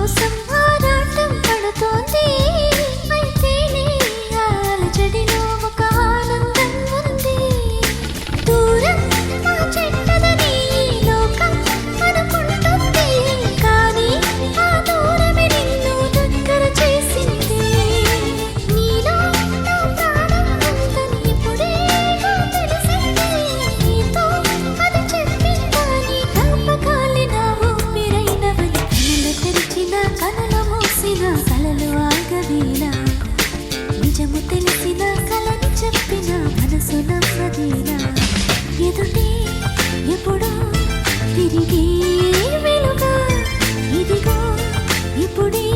కోసం ఆరాటం పడుతోంది. అయితేనే ఆ అలజడిలో ఒక ఆనందం ఉంది. దూరం మా చెడ్డదని ఈ లోకం అనుకుంటుంది. కానీ ఆ దూరమే నిన్ను దగ్గర చేసింది. నీలో నా ప్రాణం ఉందని ఇప్పుడే తెలిసింది. నీతో అది చెప్పిందా నీ జ్ఞాపకాలే నా ఊపిరైనవని. కనులు తెరిచిన కనులు మూసిన కలలు ఆగవేనా. నిజము తెలిసిన కలని చెప్పిన మనసు నమ్మదేనా. ఎదుటే ఎప్పుడో తిరిగి వెలుగా ఇదిగో ఇప్పుడే